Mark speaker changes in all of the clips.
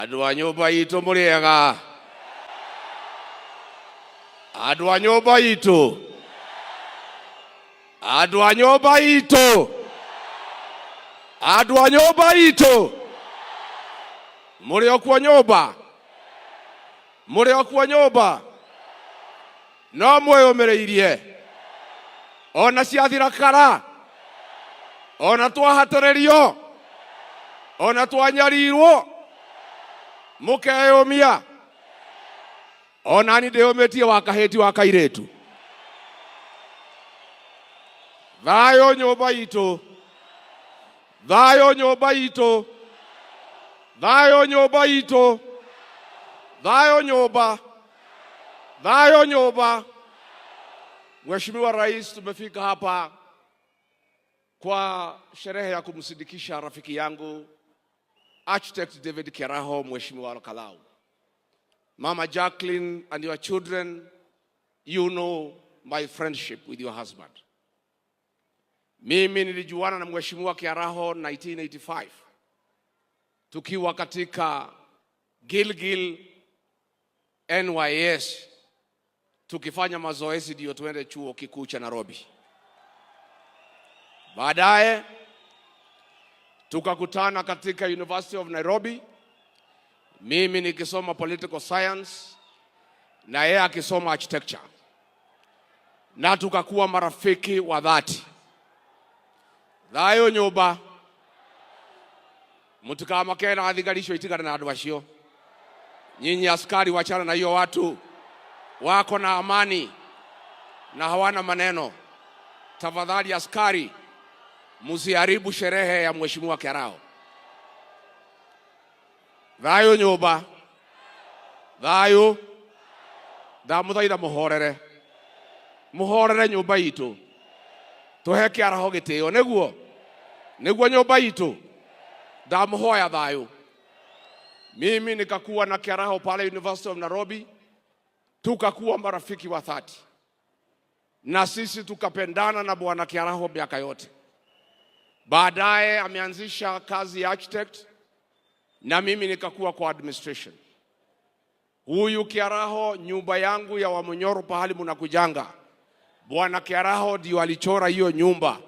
Speaker 1: Andũ a nyũmba itũ mũrĩega. Andũ a nyũmba itũ. Andũ a nyũmba itũ. Andũ a nyũmba itũ. Mũrĩ o kwa nyũmba. Mũrĩ o kwa nyũmba. No mwĩyũmĩrĩirie. Ona ciathira kara. Ona twahatĩrĩrio. Ona twanyarirwo. Mũkeyũmia. Ona ni ndĩyũmĩtie wa kahĩti wa kairĩtu. Thayũ nyũmba itũ. Thayũ nyũmba itũ. Thayũ nyũmba itũ. Thayũ nyũmba. Thayũ nyũmba. Mheshimiwa Rais, tumefika hapa kwa sherehe ya kumsindikisha rafiki yangu Architect David Kiaraho, Mheshimiwa Olokalau. Mama Jacqueline and your children, you know my friendship with your husband. Mimi nilijuana na Mheshimiwa Kiaraho 1985. Tukiwa katika Gilgil NYS. Tukifanya mazoezi ndio tuende chuo kikuu cha Nairobi. Baadaye tukakutana katika University of Nairobi. Mimi nikisoma political science na yeye akisoma architecture. Na tukakuwa marafiki wa dhati. Thayũ nyũmba. Mutikamakena athigarisho itigana na andũ acio. Nyinyi askari wachana na hiyo watu. Wako na amani na hawana maneno. Tafadhali askari, msiharibu sherehe ya Mheshimiwa Kiaraho. Thayũ nyũmba. Thayũ. Ndamũthaitha mũhorere. Mũhorere nyũmba itũ. Tũhe Kiaraho gĩtĩo nĩguo. Nĩguo nyũmba itũ. Ndamũhoya thayũ. Mimi nikakuwa na Kiaraho pale University of Nairobi. Tukakuwa marafiki wa dhati. Na sisi tukapendana na Bwana Kiaraho miaka yote. Baadaye ameanzisha kazi ya architect na mimi nikakuwa kwa administration. Huyu Kiaraho, nyumba yangu ya Wamunyoro pahali mnakujanga, Bwana Kiaraho ndio alichora hiyo nyumba.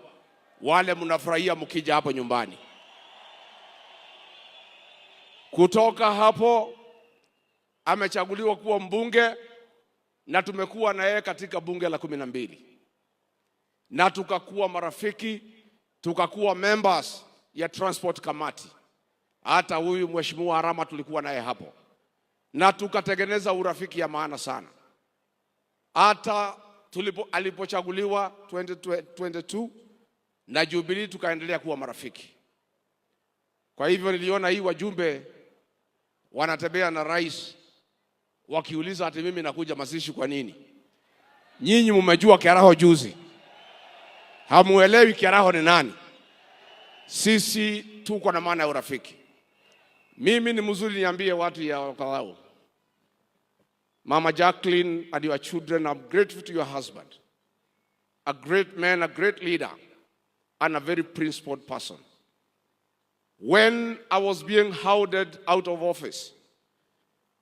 Speaker 1: Wale mnafurahia mkija hapo nyumbani. Kutoka hapo amechaguliwa kuwa mbunge na tumekuwa na yeye katika bunge la 12. Na tukakuwa marafiki, tukakuwa members ya transport committee. Hata huyu Mheshimiwa Arama tulikuwa naye hapo. Na tukatengeneza urafiki ya maana sana. Hata alipochaguliwa 2022 na Jubilee tukaendelea kuwa marafiki. Kwa hivyo niliona hii wajumbe wanatembea na rais wakiuliza ati mimi nakuja mazishi kwa nini? Nyinyi mmejua Kiaraho juzi. Hamuelewi Kiaraho ni nani. Sisi tuko na maana ya urafiki. Mimi ni mzuri niambie watu ya Olokalau. Mama Jacqueline and your children, I'm grateful to your husband. A great man, a great leader, and a very principled person. When I was being hounded out of office,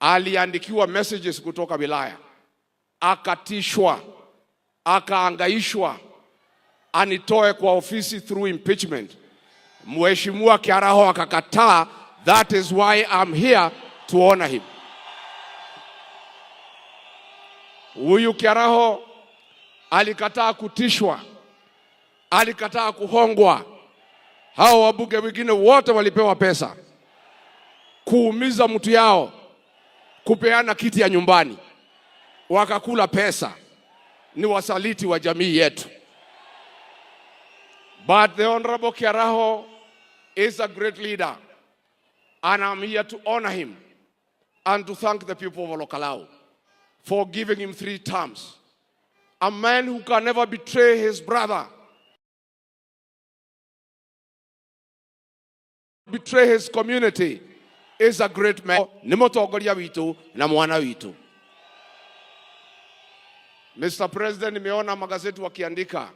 Speaker 1: aliandikiwa messages kutoka wilaya. Akatishwa, akaangaishwa, anitoe kwa ofisi through impeachment. Mheshimiwa Kiaraho akakataa. That is why I'm here to honor him. Huyu Kiaraho alikataa kutishwa. Alikataa kuhongwa. Hao wabunge wengine wote walipewa pesa. Kuumiza mtu yao. Kupeana kiti ya nyumbani. Wakakula pesa. Ni wasaliti wa jamii yetu. But the Honorable Kiaraho is a great leader. And I'm here to honor him and to thank the people of Olokalau for giving him 3 terms. A man who can never betray his brother, betray his community, is a great man. Ni mũtongoria witũ na mwana witũ. Mr. President, nimeona magazeti wakiandika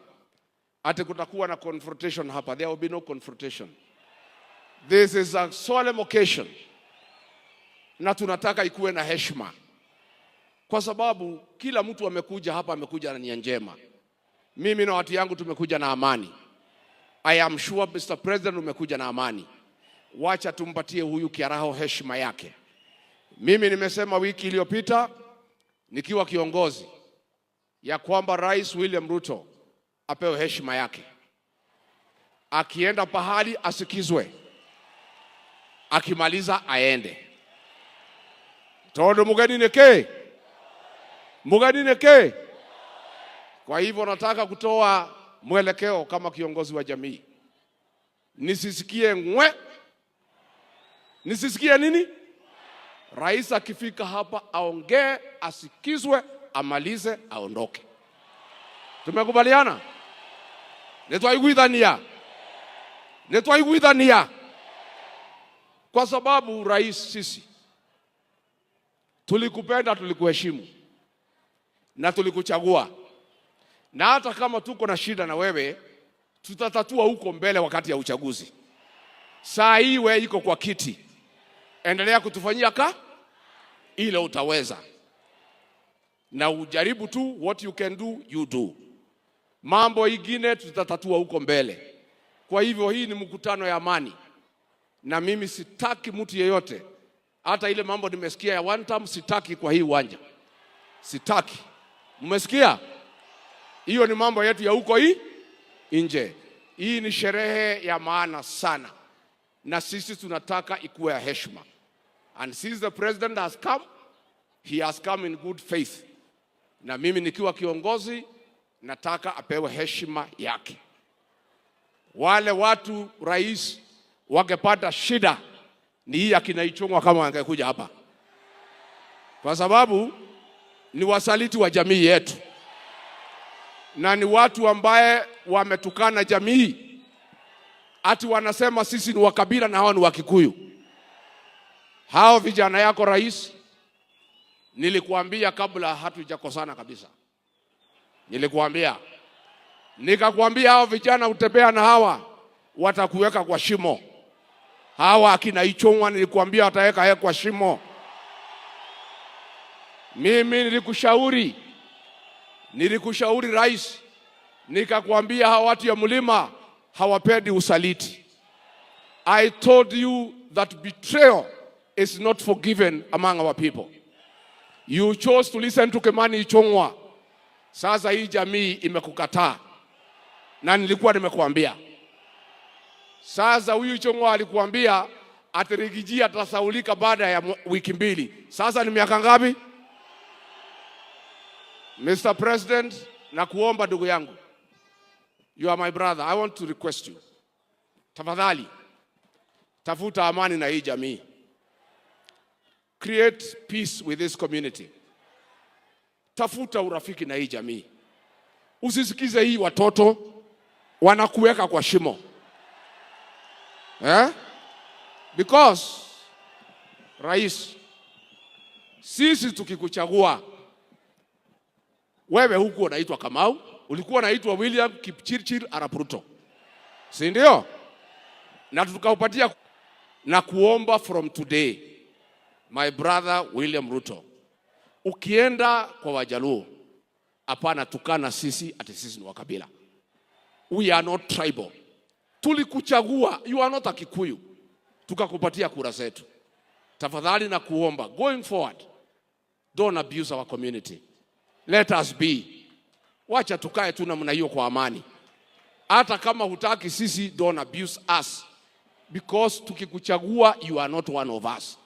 Speaker 1: ati kutakuwa na confrontation hapa. There will be no confrontation. This is a solemn occasion na tunataka ikuwe na heshima, kwa sababu kila mtu amekuja hapa, amekuja na nia njema. Mimi na watu yangu tumekuja na amani. I am sure Mr. President umekuja na amani. Wacha tumpatie huyu Kiaraho heshima yake. Mimi nimesema wiki iliyopita nikiwa kiongozi ya kwamba Rais William Ruto apewe heshima yake. Akienda pahali asikizwe, akimaliza aende. Todo mugani neke. Kwa hivyo nataka kutoa mwelekeo kama kiongozi wa jamii. Nisisikie ngwe. Nisisikie nini? Rais akifika hapa aongee, asikizwe, amalize, aondoke. Tumekubaliana? Netwaiguithania. Kwa sababu rais, sisi tulikupenda, tulikuheshimu na tulikuchagua. Na hata kama tuko na shida na wewe, tutatatua huko mbele wakati ya uchaguzi. Saa hii wewe iko kwa kiti, endelea kutufanyia ile utaweza, na ujaribu tu, what you can do you do. Mambo ingine tutatatua huko mbele. Kwa hivyo hii ni mkutano ya amani, na mimi sitaki mtu yeyote, hata ile mambo nimesikia ya one time, sitaki kwa hii uwanja. Sitaki. Mmesikia? Hiyo ni mambo yetu ya huko nje. Hii ni sherehe ya maana sana, na sisi tunataka ikuwe ya heshima. And since the president has come, he has come in good faith. Na mimi nikiwa kiongozi nataka apewe heshima yake. Wale watu rais wangepata shida ni hii akina Ichung'wa kama wangekuja hapa, kwa sababu ni wasaliti wa jamii yetu, na ni watu ambaye wametukana jamii, ati wanasema sisi ni wakabila na hao ni Wakikuyu. Hao vijana yako rais, nilikuambia kabla hatujakosana kabisa, nikakwambia hao vijana utembea na hawa watakuweka kwa shimo. Hawa akina Ichung'wa nilikuambia wataweka kwa shimo. Mimi nilikushauri rais, nikakwambia hawa watu ya mlima hawapendi usaliti. I told you that betrayal is not forgiven among our people. You chose to listen to Kimani Ichung'wa. Sasa hii jamii imekukataa, na nilikuwa nimekuambia. Sasa huyu Ichung'wa alikuambia atirigiji atasaulika baada ya wiki 2. Sasa ni miaka ngapi? Mr. President, nakuomba ndugu yangu, you are my brother, I want to request you, tafadhali tafuta amani na hii jamii. Create peace with this community. Tafuta urafiki na hii jamii. Usisikize hii watoto wanakuweka kwa shimo. Because rais, sisi tukikuchagua wewe, huku unaitwa Kamau, ulikuwa unaitwa William Kipchirchir Arap Ruto, si ndio? Na tukaupatia. Na kuomba from today, my brother William Ruto, ukienda kwa Wajaluo, hapana tukana sisi ati sisi ni wakabila. We are not tribal. Tulikuchagua, you are not a Kikuyu, tukakupatia kura zetu. Tafadhali na kuomba, going forward, don't abuse our community. Let us be. Wacha tukae tu namna hiyo kwa amani. Hata kama hutaki sisi, don't abuse us, because tukikuchagua you are not one of us.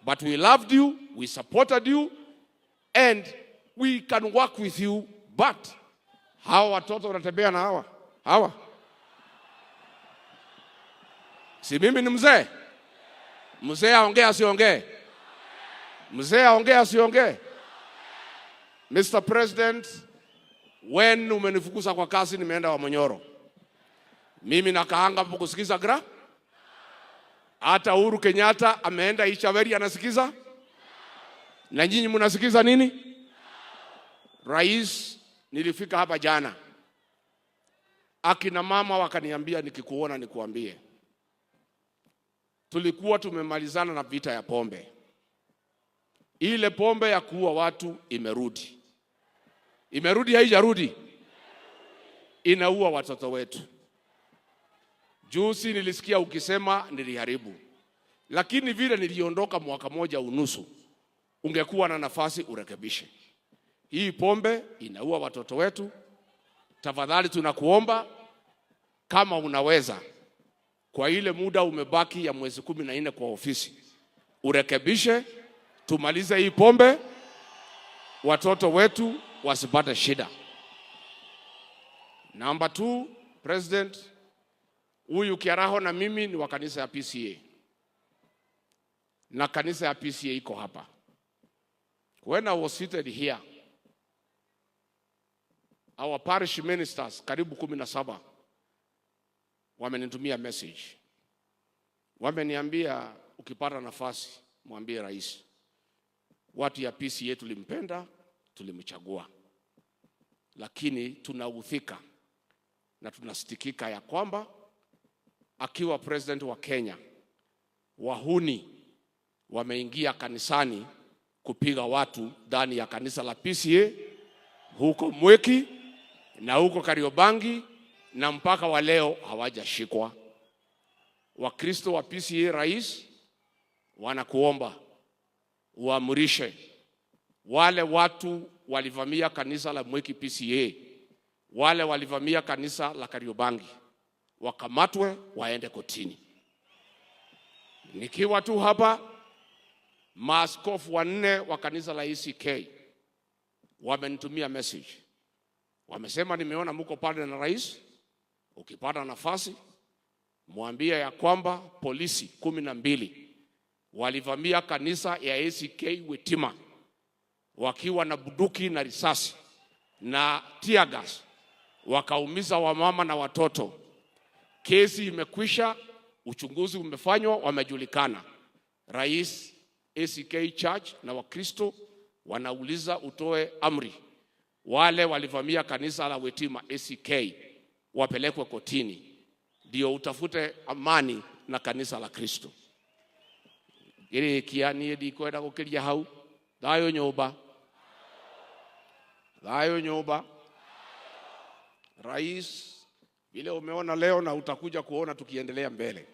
Speaker 1: But we loved you, we supported you, and we can work with you. But hawa watoto wanatembea na hawa. Si mimi ni mzee? Mzee aongee asiongee? Mzee aongee asiongee? Mr. President, when umenifukuza kwa kazi nimeenda Wamonyoro, mimi nakaanga hapo kusikiza hata Uhuru Kenyatta ameenda Ichaveri anasikiza, na nyinyi mnasikiza nini? Rais, nilifika hapa jana, akina mama wakaniambia nikikuona nikuambie, tulikuwa tumemalizana na vita ya pombe. Ile pombe ya kuua watu imerudi. Imerudi haijarudi? Inaua watoto wetu. Juzi nilisikia ukisema niliharibu. Lakini vile niliondoka mwaka moja unusu, ungekuwa na nafasi urekebishe. Hii pombe inaua watoto wetu. Tafadhali tunakuomba, kama unaweza, kwa ile muda umebaki ya mwezi 14 kwa ofisi, urekebishe, tumalize hii pombe, watoto wetu wasipate shida. Number 2, President, huyu Kiaraho na mimi ni wa kanisa ya PCA. Na kanisa ya PCA iko hapa. When I was seated here, our parish ministers, karibu 17, wamenitumia message. Wameniambia ukipata nafasi, mwambie rais, watu ya PCA tulimpenda, tulimchagua. Lakini tunauthika na tunasitikika ya kwamba akiwa president wa Kenya, wahuni wameingia kanisani kupiga watu ndani ya kanisa la PCA huko Mweki na huko Kariobangi, na mpaka wa leo hawajashikwa. Wakristo wa PCA, rais, wanakuomba uamurishe wale watu walivamia kanisa la Mweki PCA, wale walivamia kanisa la Kariobangi, wakamatwe waende kotini. Nikiwa tu hapa, maaskofu 4 wa kanisa la ACK wamenitumia message. Wamesema nimeona mko pale na rais, ukipata nafasi mwambie ya kwamba polisi 12 walivamia kanisa ya ACK Wetima wakiwa na bunduki na risasi na tear gas, wakaumiza wamama na watoto. Kesi imekwisha, uchunguzi umefanywa, wamejulikana. Rais, ACK Church na Wakristo wanauliza utoe amri, wale walivamia kanisa la Wetima ACK wapelekwe kotini, ndio utafute amani na kanisa la Kristo. Gere kiani edi kwenda gukiria hau. Thayo nyumba. Thayo nyumba. Rais, vile umeona leo na utakuja kuona tukiendelea mbele.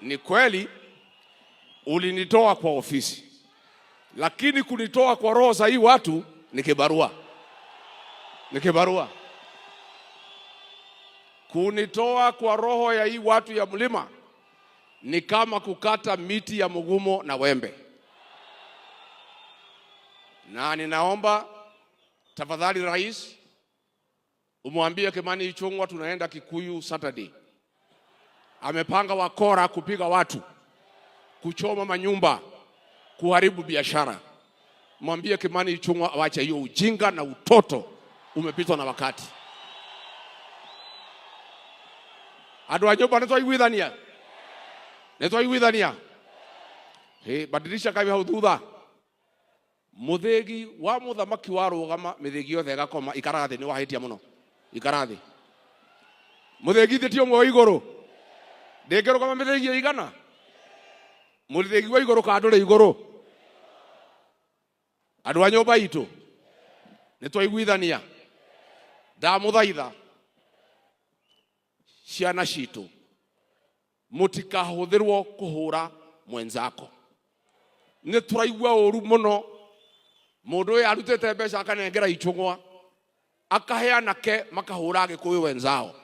Speaker 1: Ni kweli ulinitoa kwa ofisi. Lakini kunitoa kwa roho za hii watu ni kibarua. Ni kibarua. Kunitoa kwa roho ya hii watu ya mlima ni kama kukata miti ya mugumo na wembe. Na ninaomba tafadhali rais, umwambie Kimani Ichung'wa tunaenda Kikuyu Saturday. Amepanga wakora kupiga watu, kuchoma manyumba, kuharibu biashara. Mwambie Kimani Ichung'wa waache hiyo ujinga na utoto, umepitwa na wakati. Adwa nyoba netwa igwithania. Netwa igwithania. Badilisha kabi hau thutha. Muthegi wa muthamaki wa rugama mithegi yothe gakoma ikarathi ni wahitia muno. Ikarathi. Muthegi thitio mwe iguru. Ndengero kama mithegi igana. Muthegi wa iguru ka ndure iguru. Adwa nyoba itu. Netwa igwithania. Ndamuthaitha ciana citu mutikahuthirwo kuhura mwenzako. Ni turaigua uru muno mundu uyu arutete mbeca akanengera Ichung'wa akaheana ke makahura Gikuyu wenzao.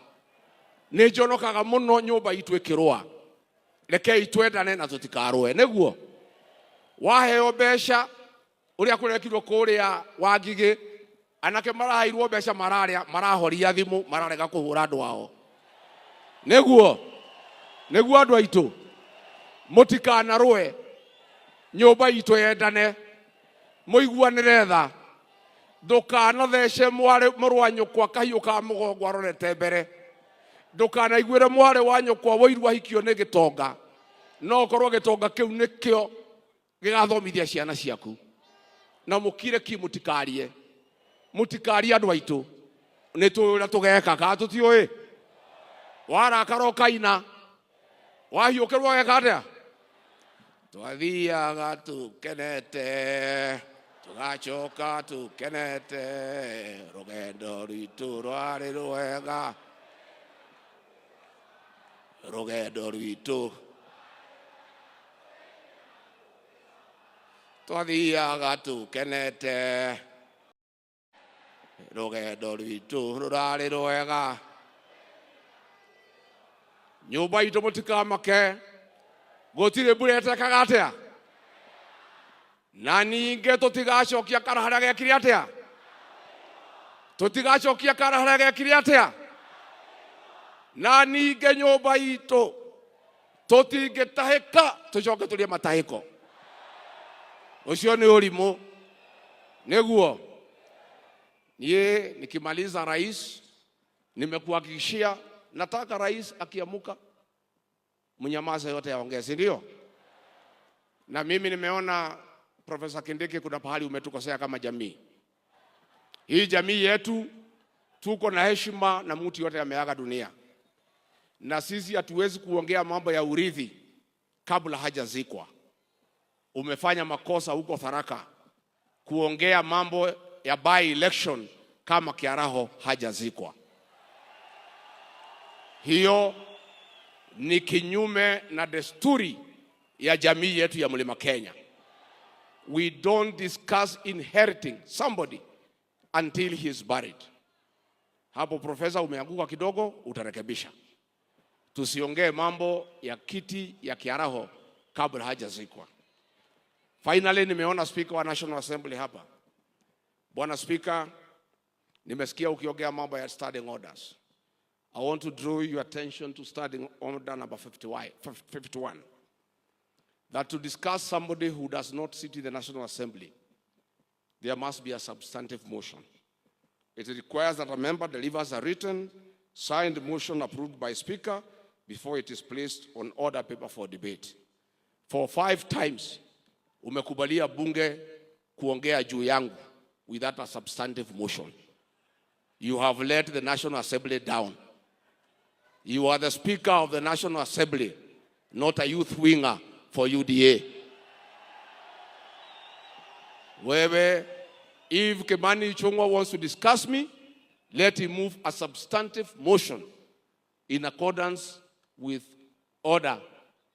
Speaker 1: Ni njonokaga muno nyumba itu ikirwa. Reke itwendane na tutikarwe. Neguo waheo mbeca uria kurekirwo kuria Wangigi, anake marahairwo mbeca marahoria thimu mararega kuhura andu ao. Neguo andu aitu mutikanarwe, nyumba itu yendane, muiguanire tha, ndukanathece mũrũ wa nyũkwa kahiũ ka mũgongo arorete mbere, ndukanaiguĩre mwarĩ wa nyũkwa woirwo ahikio nĩ gĩtonga, no korwo gĩtonga kĩu nĩkĩo gĩgathomithia ciana ciaku. Na mũkire ki mũtikarie andu aitu, nĩ tũũrĩa tũgekaga tũtiũĩ. Warakara ũkaina, wahiũkĩrwo weka atĩa? twathiaga tukenete tugacoka tukenete rugendo rwitu rwari rwega rugendo rwitu twathiaga tukenete rugendo rwitu rurari rwega nyumba itu mutikamake gutire mbura etekaga atia na ninge tutigacokia kara haria gekire atia tutigacokia kara haria gekire atia na ninge nyumba itu tutingitahika tucoke turie matahiko ucio ni urimu niguo nie nikimaliza rais nimekuhakikishia nataka rais akiamuka mnyamaza yote yaongee, si ndio? Na mimi nimeona Profesa Kindiki kuna pahali umetukosea kama jamii. Hii jamii yetu tuko na heshima na mtu yote ameaga dunia. Na sisi hatuwezi kuongea mambo ya urithi kabla hajazikwa. Umefanya makosa huko Tharaka kuongea mambo ya by election kama Kiaraho hajazikwa. Hiyo ni kinyume na desturi ya jamii yetu ya Mlima Kenya. We don't discuss inheriting somebody until he is buried. Hapo profesa umeanguka kidogo, utarekebisha. Tusiongee mambo ya kiti ya Kiaraho kabla hajazikwa. Finally nimeona Speaker wa National Assembly hapa. Bwana Speaker, nimesikia ukiongea mambo ya standing orders. I want to draw your attention to standing order number 51. That to discuss somebody who does not sit in the National Assembly, there must be a substantive motion. It requires that a member delivers a written, signed motion approved by Speaker before it is placed on order paper for debate. For 5 times, umekubalia bunge kuongea juu yangu without a substantive motion. You have let the National Assembly down. You are the Speaker of the National Assembly, not a youth winger for UDA. Wewe, if Kimani Ichung'wah wants to discuss me, let him move a substantive motion in accordance with order,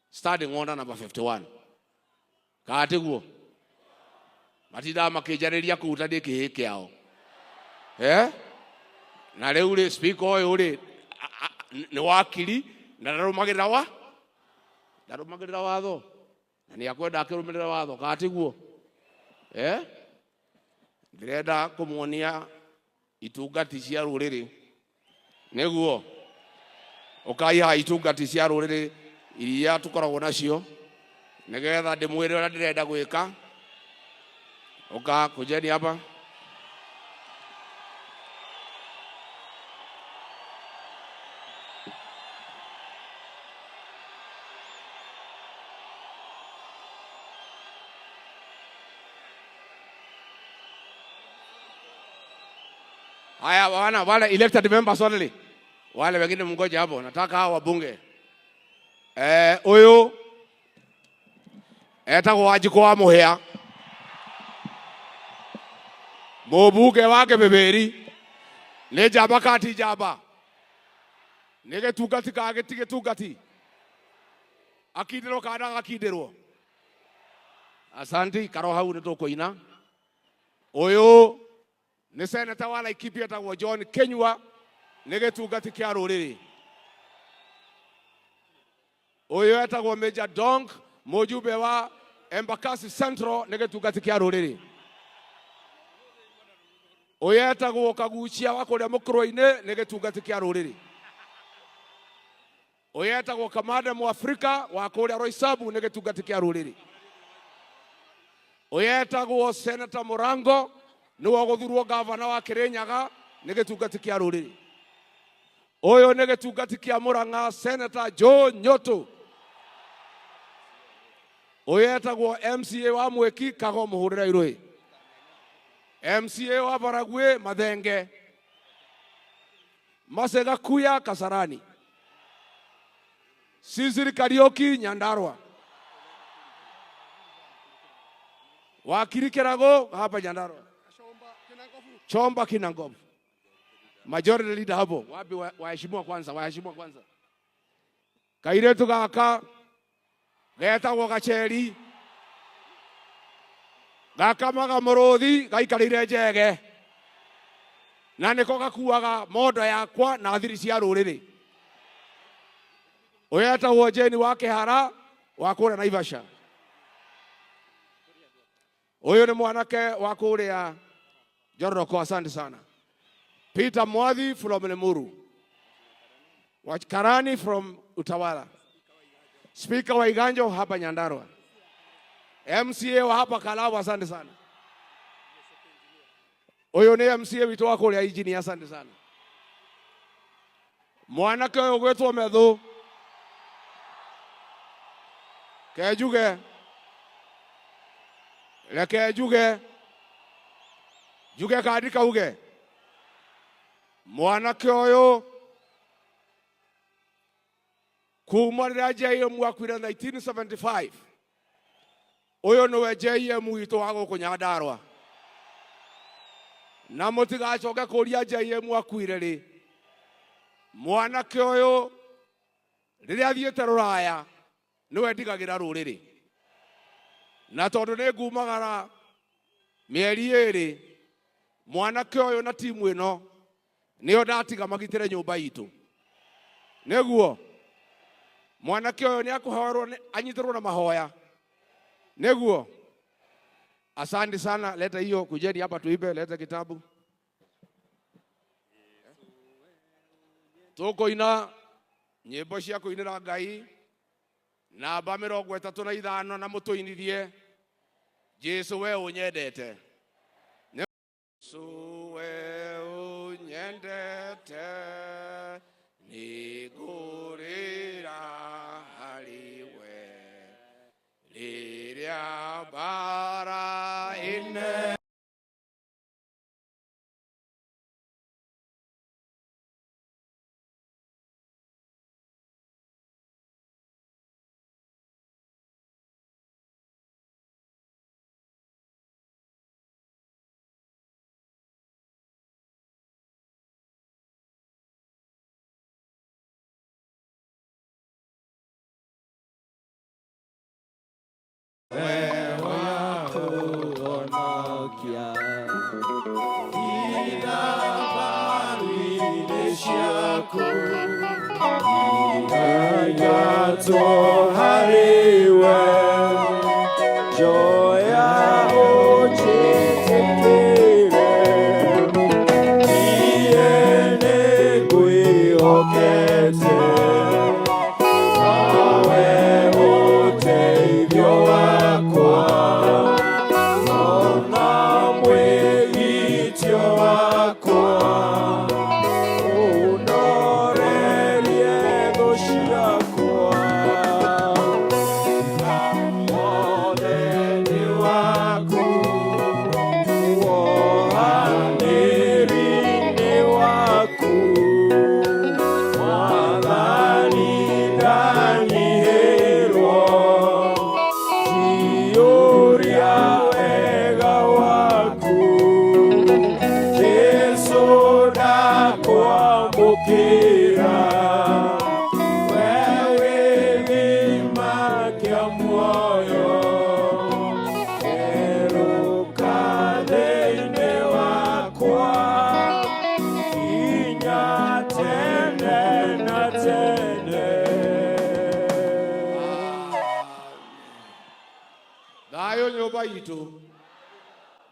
Speaker 1: starting order number 51. Kaatiguo. Matida makijariria kuutadi kihiki yao. Na leo ule speaker ule ni wakili na ndarumagirira watho na ni akwenda akirumirira watho katiguo ndirenda kumuonia itungati cia ruriri niguo ukaiha itungati cia ruriri iria tukoragwo nacio nigetha ndimwire ura ndirenda gwika kujeni hapa. Haya wale elected members only. Wale wengine mngoja hapo. Nataka hao wabunge. Huyu etagwo Wanjikũ wa Mũhĩa. Mũmbunge wake Bĩbĩri. Nĩ njamba kati njamba. Nĩ gĩtungati ka gĩtigĩtungati. Akindirwo kana gakindirwo. Asanti karo hau nĩ tũkũina. Huyu ni seneta wa Laikipia etagwo John Kenyua nĩ gĩtungati kĩa rũrĩrĩ. Ũyũ etagwo Major Dong mũjumbe wa Embakasi Central nĩ gĩtungati kĩa rũrĩrĩ. Ũyũ etagwo Kagucia wa kũrĩa Mũkũrũ-inĩ nĩ gĩtungati kĩa rũrĩrĩ. Ũyũ etagwo Kamande Mũafrika wa kũrĩa Roysambu nĩ gĩtungati kĩa rũrĩrĩ. Ũyũ etagwo Senator Mũrango niwe guthurwo gavana wa Kirinyaga nĩ gĩtungati kĩa rũrĩrĩ. Ũyũ nĩ gĩtungati kĩa Murang'a Senator Joe Nyoto. Ũyũ etagwo MCA wa Mweki Kago Mũhũrĩra Irũĩ. MCA wa Baragwe Mathenge. Masega Kuya Kasarani. Sisiri Kariuki Nyandarua. Wakiri Kirago hapa Nyandarua. Chomba Kinangofu. Majority leader hapo. Wapi waheshimiwa kwanza, waheshimiwa kwanza. Kairetu gaka geta Gacheri. Gaka maga Muruthi gaikarire njege. Na niko gakuaga mondo yakwa na thiri cia ruriri. Oyeta wojeni wake hara wakura Naivasha. Oyo ni mwanake wa kuria Joroko, asante sana. Peter Mwadhi from Lemuru. Karani from Utawala. Speaker wa Iganjo hapa Nyandarua. MCA wa hapa Kalabu, asante sana. Oyo ni MCA witu wa kuria Ijini, asante sana. Mwanake oyo gwetwo Methu. Kejuge. Leke juge. Juge kaadika uge. Mwanake oyo kumarira JM wakwira 1975. Oyo nowe JM wito wago ku Nyandarua. Na mutigacoke kuria JM wakwire ri. Mwanake oyo riria athiete Ruraya niwe ndigagira ruriri. Na tondu ni ngumagara mieri iri mwanake oyo na timu ino niyo ndatiga magitire nyumba itu. Neguo mwanake oyo ni akuhorwo anyitirwo na mahoya. Neguo asante sana, leta hiyo, kujeni hapa tuibe, leta kitabu. Tuko ina nyimbo cia kuinira Ngai namba 35 na mutuinithie Jesu we unyendete. Jesu we unyendete nigurira hariwe liria bara ine.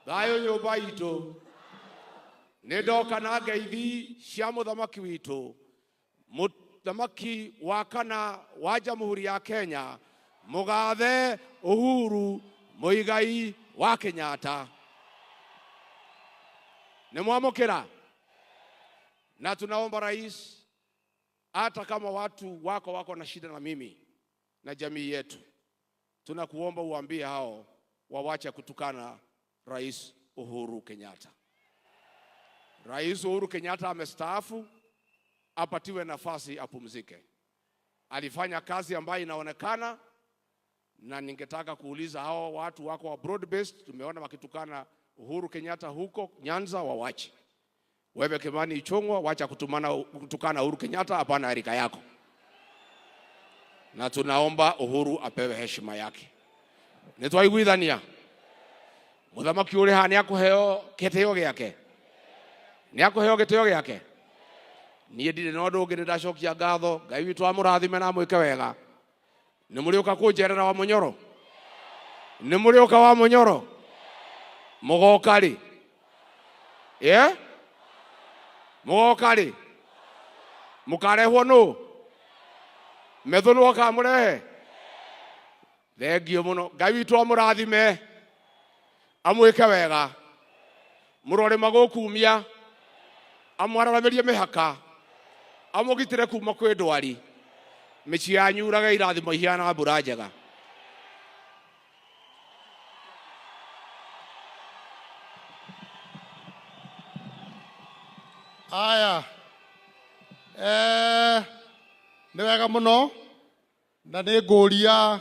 Speaker 1: Dayo nyumba itu nidoka na ngeithi cia muthamaki witu muthamaki wa kana wa Jamhuri ya Kenya Mugathe Uhuru Muigai wa Kenyatta. Nimwamukira na tunaomba rais, hata kama watu wako na shida na mimi na jamii yetu, tunakuomba uambie hao wawache kutukana Rais Uhuru Kenyatta. Rais Uhuru Kenyatta amestaafu, apatiwe nafasi apumzike. Alifanya kazi ambayo inaonekana na ningetaka kuuliza hao watu wako wa broad based, tumeona wakitukana Uhuru Kenyatta huko Nyanza, wawache. Wewe Kimani Ichung'wah, wacha kutukana Uhuru Kenyatta, hapana rika yako. Na tunaomba Uhuru apewe heshima yake. Nitwaiguithania muthamaki uri ha ni akuheo gitio giake, ni akuheo gitio giake. Nie ndire no ndungi ndacokia ngatho, Ngai witu amurathime na mwike wega. Ni muriuka kunjerera wa Munyoro, ni muriuka wa Munyoro mugokari mugokari mukarehwo nu methunu wakamurehe. Thengio muno, Ngai witu amurathime amwike wega, murore magukumia, amwararamirie mihaka, amugitire kuma kwi ndwari, mici yanyu uraga irathimo ihiana mbura njega.
Speaker 2: Aya, nĩ wega mũno na nĩ ngũria